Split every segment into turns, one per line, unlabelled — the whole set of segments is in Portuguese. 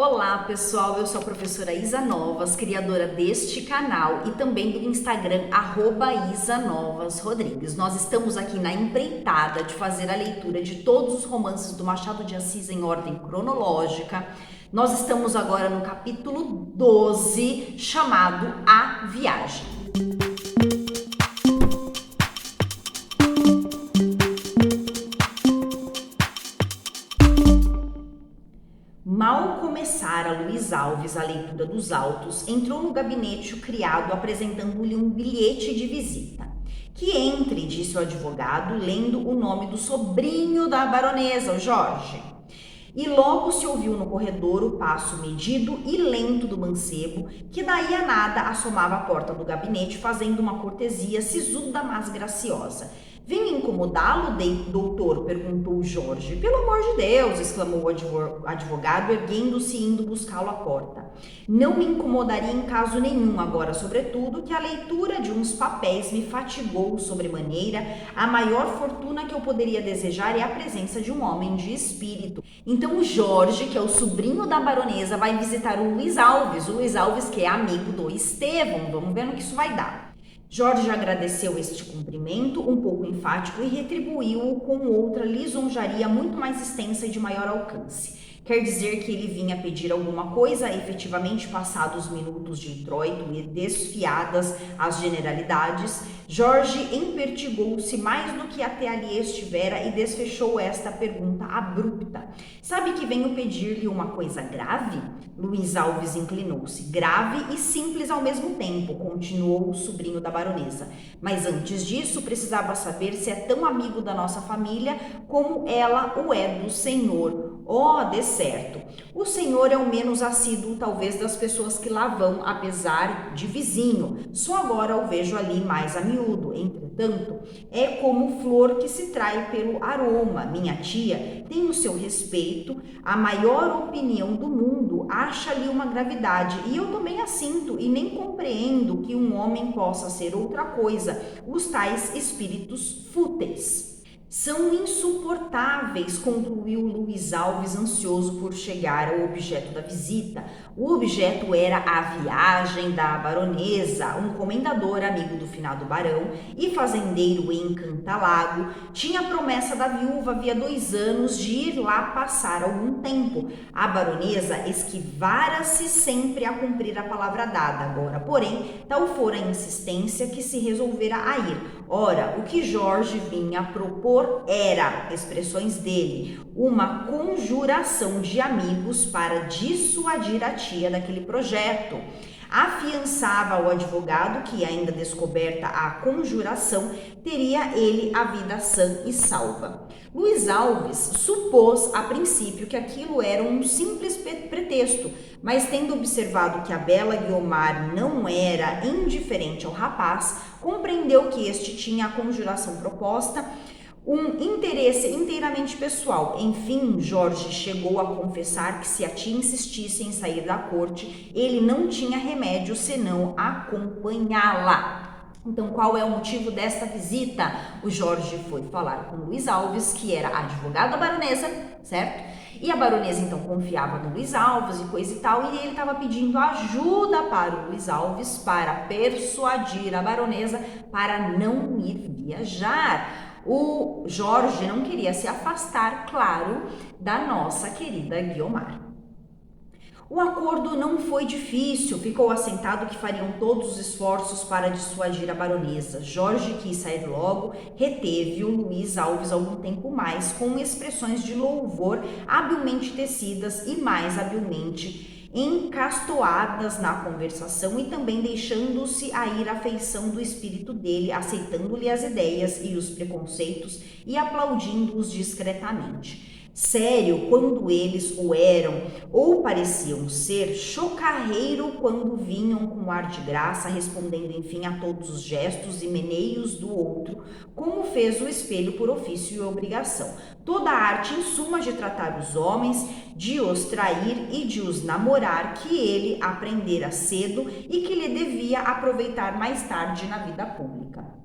Olá pessoal, eu sou a professora Isa Novas, criadora deste canal e também do Instagram @IsaNovasRodrigues. Nós estamos aqui na empreitada de fazer a leitura de todos os romances do Machado de Assis em ordem cronológica. Nós estamos agora no capítulo 12, chamado A Viagem. Mal começara Luiz Alves a leitura dos autos, entrou no gabinete o criado apresentando-lhe um bilhete de visita. Que entre, disse o advogado, lendo o nome do sobrinho da baronesa, o Jorge. E logo se ouviu no corredor o passo medido e lento do mancebo, que daí a nada assomava à porta do gabinete, fazendo uma cortesia sisuda, mas graciosa. Vem incomodá-lo, doutor? Perguntou Jorge. Pelo amor de Deus, exclamou o advogado, erguendo-se e indo buscá-lo à porta. Não me incomodaria em caso nenhum, agora, sobretudo, que a leitura de uns papéis me fatigou sobremaneira. A maior fortuna que eu poderia desejar é a presença de um homem de espírito. Então o Jorge, que é o sobrinho da baronesa, vai visitar o Luiz Alves que é amigo do Estevão. Vamos ver no que isso vai dar. Jorge agradeceu este cumprimento, um pouco enfático, e retribuiu-o com outra lisonjaria muito mais extensa e de maior alcance. Quer dizer que ele vinha pedir alguma coisa, efetivamente passados minutos de introito e desfiadas as generalidades, Jorge empertigou-se mais do que até ali estivera e desfechou esta pergunta abrupta. Sabe que venho pedir-lhe uma coisa grave? Luiz Alves inclinou-se. Grave e simples ao mesmo tempo, continuou o sobrinho da baronesa. Mas antes disso, precisava saber se é tão amigo da nossa família como ela o é do senhor. Oh, de certo. O senhor é o menos assíduo, talvez, das pessoas que lá vão, apesar de vizinho. Só agora o vejo ali mais a miúdo. Entretanto, é como flor que se trai pelo aroma. Minha tia tem o seu respeito, a maior opinião do mundo, acha-lhe uma gravidade, e eu também a sinto, e nem compreendo que um homem possa ser outra coisa, os tais espíritos fúteis. São insuportáveis, concluiu Luiz Alves, ansioso por chegar ao objeto da visita. O objeto era a viagem da baronesa. Um comendador, amigo do finado barão e fazendeiro em Cantalago, tinha promessa da viúva havia 2 anos de ir lá passar algum tempo. A baronesa esquivara-se sempre a cumprir a palavra dada. Agora, porém, tal fora a insistência que se resolvera a ir. Ora, o que Jorge vinha propor era, expressões dele, uma conjuração de amigos para dissuadir a tia daquele projeto. Afiançava ao advogado que, ainda descoberta a conjuração, teria ele a vida sã e salva. Luiz Alves supôs a princípio que aquilo era um simples pretexto, mas tendo observado que a bela Guiomar não era indiferente ao rapaz, compreendeu que este tinha a conjuração proposta um interesse inteiramente pessoal. Enfim, Jorge chegou a confessar que se a tia insistisse em sair da corte, ele não tinha remédio senão acompanhá-la. Então, qual é o motivo desta visita? O Jorge foi falar com Luiz Alves, que era advogado da baronesa, certo? E a baronesa, então, confiava no Luiz Alves e coisa e tal, e ele estava pedindo ajuda para o Luiz Alves para persuadir a baronesa para não ir viajar. O Jorge não queria se afastar, claro, da nossa querida Guiomar. O acordo não foi difícil, ficou assentado que fariam todos os esforços para dissuadir a baronesa. Jorge quis sair logo, reteve o Luiz Alves algum tempo mais, com expressões de louvor habilmente tecidas e mais habilmente encastoadas na conversação e também deixando-se a ir à feição do espírito dele, aceitando-lhe as ideias e os preconceitos e aplaudindo-os discretamente. Sério quando eles o eram, ou pareciam ser, chocarreiro quando vinham com ar de graça, respondendo enfim a todos os gestos e meneios do outro, como fez o espelho por ofício e obrigação. Toda a arte, em suma, de tratar os homens, de os trair e de os namorar, que ele aprendera cedo e que lhe devia aproveitar mais tarde na vida pública.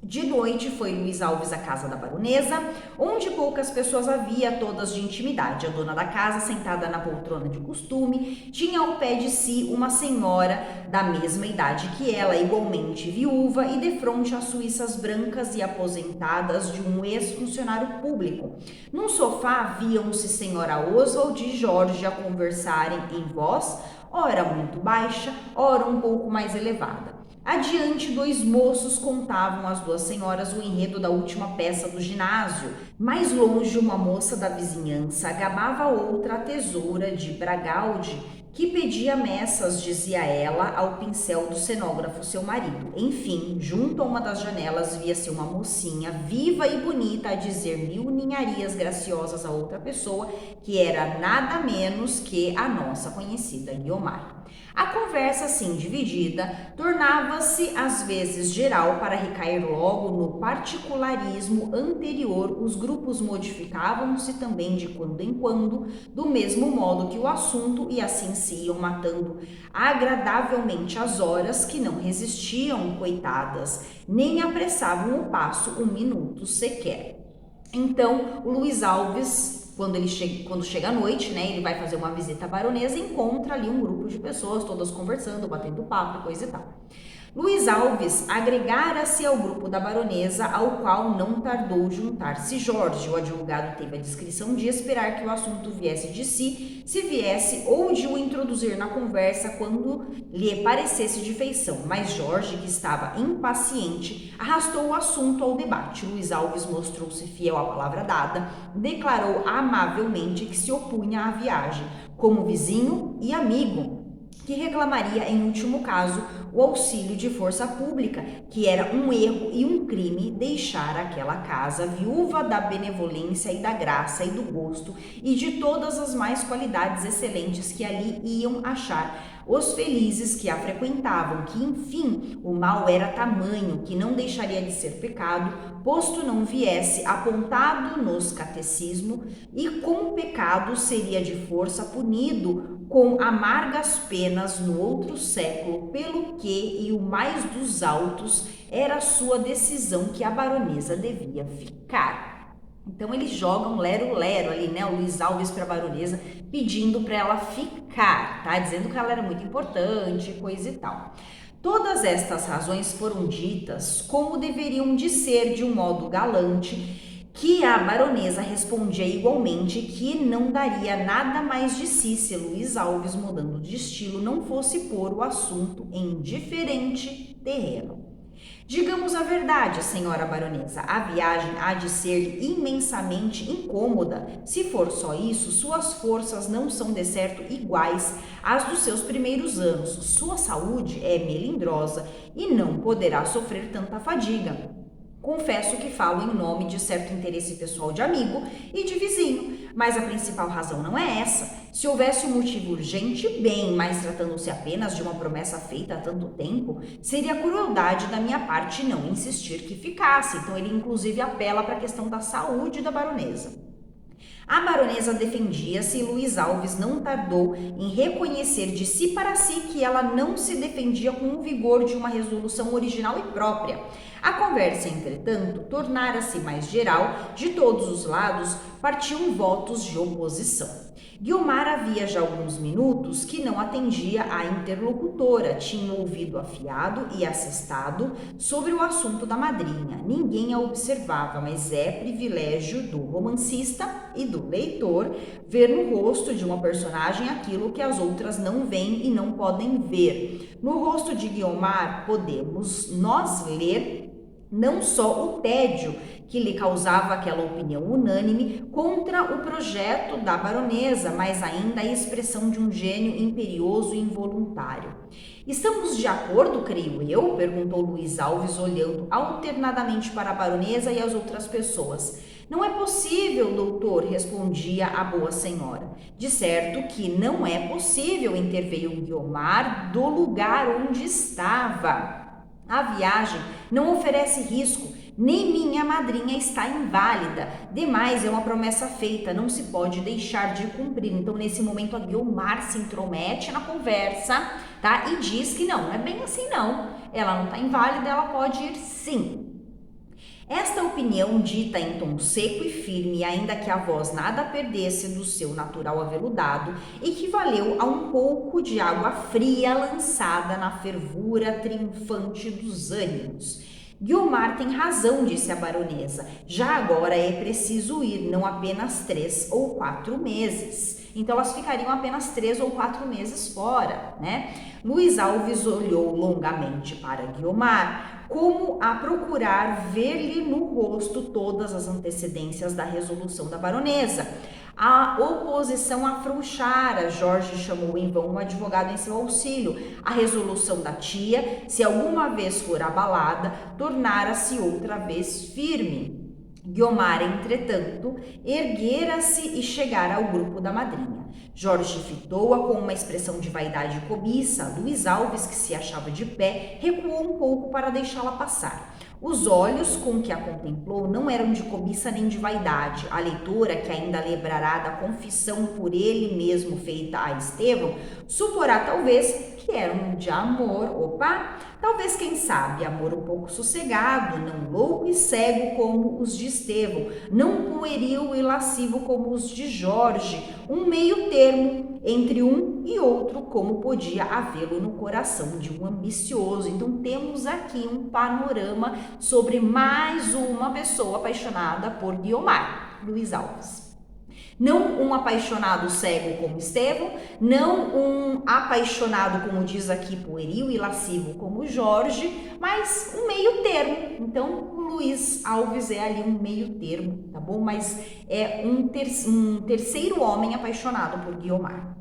De noite foi Luiz Alves à casa da baronesa, onde poucas pessoas havia, todas de intimidade. A dona da casa, sentada na poltrona de costume, tinha ao pé de si uma senhora da mesma idade que ela, igualmente viúva, e defronte as suíças brancas e aposentadas de um ex-funcionário público. Num sofá viam-se senhora Oswald e Jorge a conversarem em voz, ora muito baixa, ora um pouco mais elevada. Adiante, dois moços contavam às duas senhoras o enredo da última peça do ginásio. Mais longe, uma moça da vizinhança gabava a outra a tesoura de Bragaldi, que pedia messas, dizia ela, ao pincel do cenógrafo, seu marido. Enfim, junto a uma das janelas via-se uma mocinha, viva e bonita, a dizer mil ninharias graciosas a outra pessoa, que era nada menos que a nossa conhecida Guiomar. A conversa, assim dividida, tornava-se às vezes geral para recair logo no particularismo anterior. Os grupos modificavam-se também de quando em quando, do mesmo modo que o assunto, e assim se iam matando agradavelmente as horas, que não resistiam, coitadas, nem apressavam o passo um minuto sequer. Então, o Luiz Alves, quando chega à noite, né, ele vai fazer uma visita à baronesa e encontra ali um grupo de pessoas, todas conversando, batendo papo e coisa e tal. Luiz Alves agregara-se ao grupo da baronesa, ao qual não tardou juntar-se Jorge. O advogado teve a discrição de esperar que o assunto viesse de si, se viesse, ou de o introduzir na conversa quando lhe parecesse de feição. Mas Jorge, que estava impaciente, arrastou o assunto ao debate. Luiz Alves mostrou-se fiel à palavra dada, declarou amavelmente que se opunha à viagem, como vizinho e amigo, que reclamaria, em último caso, o auxílio de força pública, que era um erro e um crime deixar aquela casa viúva da benevolência e da graça e do gosto e de todas as mais qualidades excelentes que ali iam achar os felizes que a frequentavam, que enfim o mal era tamanho que não deixaria de ser pecado, posto não viesse apontado nos catecismo, e com pecado seria de força punido com amargas penas no outro século, pelo que, e o mais dos autos, era sua decisão que a baronesa devia ficar. Então eles jogam lero-lero ali, né, o Luiz Alves para a baronesa, pedindo para ela ficar, tá? Dizendo que ela era muito importante, coisa e tal. Todas estas razões foram ditas como deveriam de ser, de um modo galante, que a baronesa respondia igualmente que não daria nada mais de si se Luiz Alves, mudando de estilo, não fosse pôr o assunto em diferente terreno. Digamos a verdade, senhora baronesa, a viagem há de ser imensamente incômoda. Se for só isso, suas forças não são de certo iguais às dos seus primeiros anos. Sua saúde é melindrosa e não poderá sofrer tanta fadiga. Confesso que falo em nome de certo interesse pessoal de amigo e de vizinho, mas a principal razão não é essa. Se houvesse um motivo urgente, bem, mas tratando-se apenas de uma promessa feita há tanto tempo, seria crueldade da minha parte não insistir que ficasse. Então ele inclusive apela para a questão da saúde da baronesa. A baronesa defendia-se e Luiz Alves não tardou em reconhecer de si para si que ela não se defendia com o vigor de uma resolução original e própria. A conversa, entretanto, tornara-se mais geral, de todos os lados partiam votos de oposição. Guiomar havia já alguns minutos que não atendia à interlocutora, tinha o ouvido afiado e assestado sobre o assunto da madrinha. Ninguém a observava, mas é privilégio do romancista e do leitor ver no rosto de uma personagem aquilo que as outras não veem e não podem ver. No rosto de Guiomar podemos nós ler não só o tédio que lhe causava aquela opinião unânime contra o projeto da baronesa, mas ainda a expressão de um gênio imperioso e involuntário. Estamos de acordo, creio eu? Perguntou Luiz Alves, olhando alternadamente para a baronesa e as outras pessoas. Não é possível, doutor, respondia a boa senhora. De certo que não é possível, interveio Guiomar do lugar onde estava. A viagem não oferece risco, nem minha madrinha está inválida. Demais, é uma promessa feita, não se pode deixar de cumprir. Então, nesse momento, a Guiomar se intromete na conversa, tá? E diz que não é bem assim não. Ela não está inválida, ela pode ir sim. Esta opinião, dita em tom seco e firme, ainda que a voz nada perdesse do seu natural aveludado, equivaleu a um pouco de água fria lançada na fervura triunfante dos ânimos. Guiomar tem razão, disse a baronesa. Já agora é preciso ir, não apenas 3 ou 4 meses. Então elas ficariam apenas 3 ou 4 meses fora, né? Luiz Alves olhou longamente para Guiomar, como a procurar ver-lhe no rosto todas as antecedências da resolução da baronesa. A oposição afrouxara, Jorge chamou em vão um advogado em seu auxílio. A resolução da tia, se alguma vez for abalada, tornara-se outra vez firme. Guiomar, entretanto, erguera-se e chegara ao grupo da madrinha. Jorge fitou-a com uma expressão de vaidade e cobiça. Luiz Alves, que se achava de pé, recuou um pouco para deixá-la passar. Os olhos com que a contemplou não eram de cobiça nem de vaidade. A leitora, que ainda lembrará da confissão por ele mesmo feita a Estevão, suporá talvez que eram de amor, talvez, quem sabe, amor um pouco sossegado, não louco e cego como os de Estevão, não pueril e lascivo como os de Jorge, um meio termo entre um e outro, como podia havê-lo no coração de um ambicioso. Então temos aqui um panorama sobre mais uma pessoa apaixonada por Guiomar, Luiz Alves. Não um apaixonado cego como Estevão, não um apaixonado, como diz aqui, pueril e lascivo como Jorge, mas um meio termo. Então, o Luiz Alves é ali um meio termo, tá bom? Mas é um terceiro homem apaixonado por Guiomar.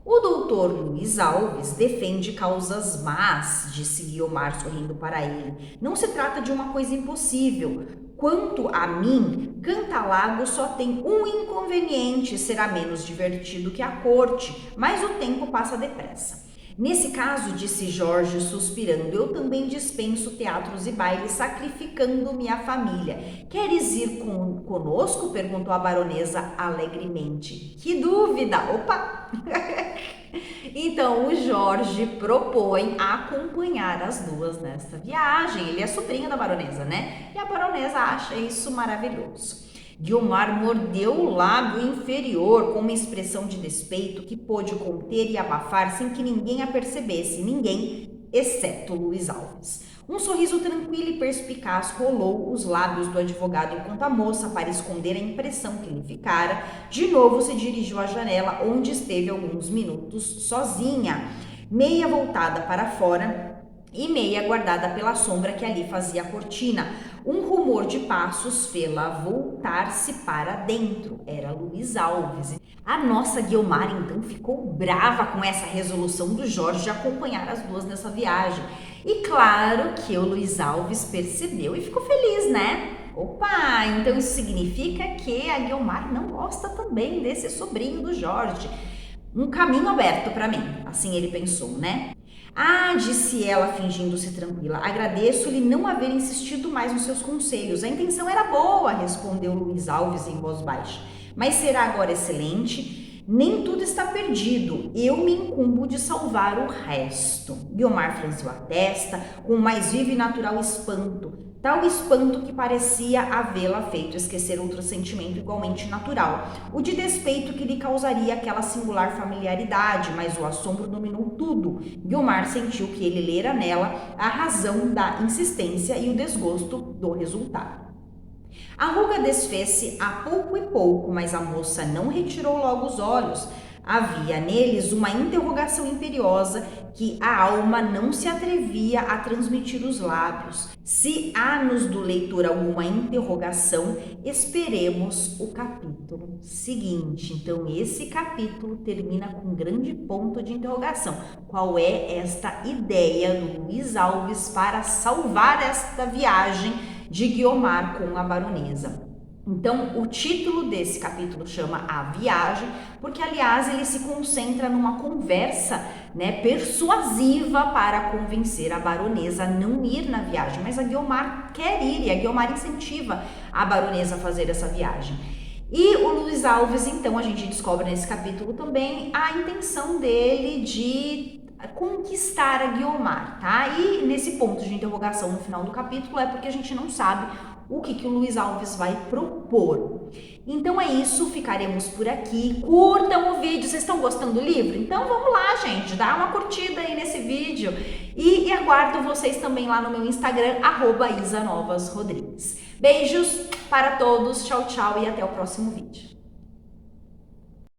O doutor Luiz Alves defende causas más, disse Guiomar sorrindo para ele. Não se trata de uma coisa impossível. Quanto a mim, Cantalago só tem um inconveniente, será menos divertido que a corte, mas o tempo passa depressa. Nesse caso, disse Jorge suspirando, eu também dispenso teatros e bailes, sacrificando-me à família. Queres ir conosco? Perguntou a baronesa alegremente. Que dúvida! Opa! Então, o Jorge propõe acompanhar as duas nesta viagem. Ele é sobrinho da baronesa, né? E a baronesa acha isso maravilhoso. Guiomar mordeu o lábio inferior com uma expressão de despeito que pôde conter e abafar sem que ninguém a percebesse, ninguém, exceto Luiz Alves. Um sorriso tranquilo e perspicaz rolou os lábios do advogado enquanto a moça, para esconder a impressão que lhe ficara, de novo se dirigiu à janela, onde esteve alguns minutos sozinha, meia voltada para fora e meia guardada pela sombra que ali fazia a cortina. Um rumor de passos fê-la voltar-se para dentro. Era Luiz Alves. A nossa Guiomar, então, ficou brava com essa resolução do Jorge de acompanhar as duas nessa viagem. E claro que o Luiz Alves percebeu e ficou feliz, né? Opa, então isso significa que a Guiomar não gosta também desse sobrinho do Jorge. Um caminho aberto para mim, assim ele pensou, né? Ah, disse ela, fingindo-se tranquila, agradeço-lhe não haver insistido mais nos seus conselhos. A intenção era boa, respondeu Luiz Alves em voz baixa, mas será agora excelente. Nem tudo está perdido, eu me incumbo de salvar o resto. Guiomar franziu a testa com o mais vivo e natural espanto, tal espanto que parecia havê-la feito esquecer outro sentimento igualmente natural, o de despeito que lhe causaria aquela singular familiaridade, mas o assombro dominou tudo. Guiomar sentiu que ele lera nela a razão da insistência e o desgosto do resultado. A ruga desfez-se a pouco e pouco, mas a moça não retirou logo os olhos. Havia neles uma interrogação imperiosa que a alma não se atrevia a transmitir os lábios. Se há nos do leitor alguma interrogação, esperemos o capítulo seguinte. Então, esse capítulo termina com um grande ponto de interrogação. Qual é esta ideia do Luiz Alves para salvar esta viagem de Guiomar com a baronesa? Então, o título desse capítulo chama A Viagem, porque, aliás, ele se concentra numa conversa, persuasiva para convencer a baronesa a não ir na viagem. Mas a Guiomar quer ir e a Guiomar incentiva a baronesa a fazer essa viagem. E o Luiz Alves, então, a gente descobre nesse capítulo também a intenção dele de conquistar a Guiomar, tá? E nesse ponto de interrogação no final do capítulo é porque a gente não sabe o que o Luiz Alves vai propor. Então é isso, ficaremos por aqui. Curtam o vídeo, vocês estão gostando do livro? Então vamos lá, gente, dá uma curtida aí nesse vídeo. E aguardo vocês também lá no meu Instagram, @isanovasrodrigues. Beijos para todos, tchau, tchau e até o próximo vídeo.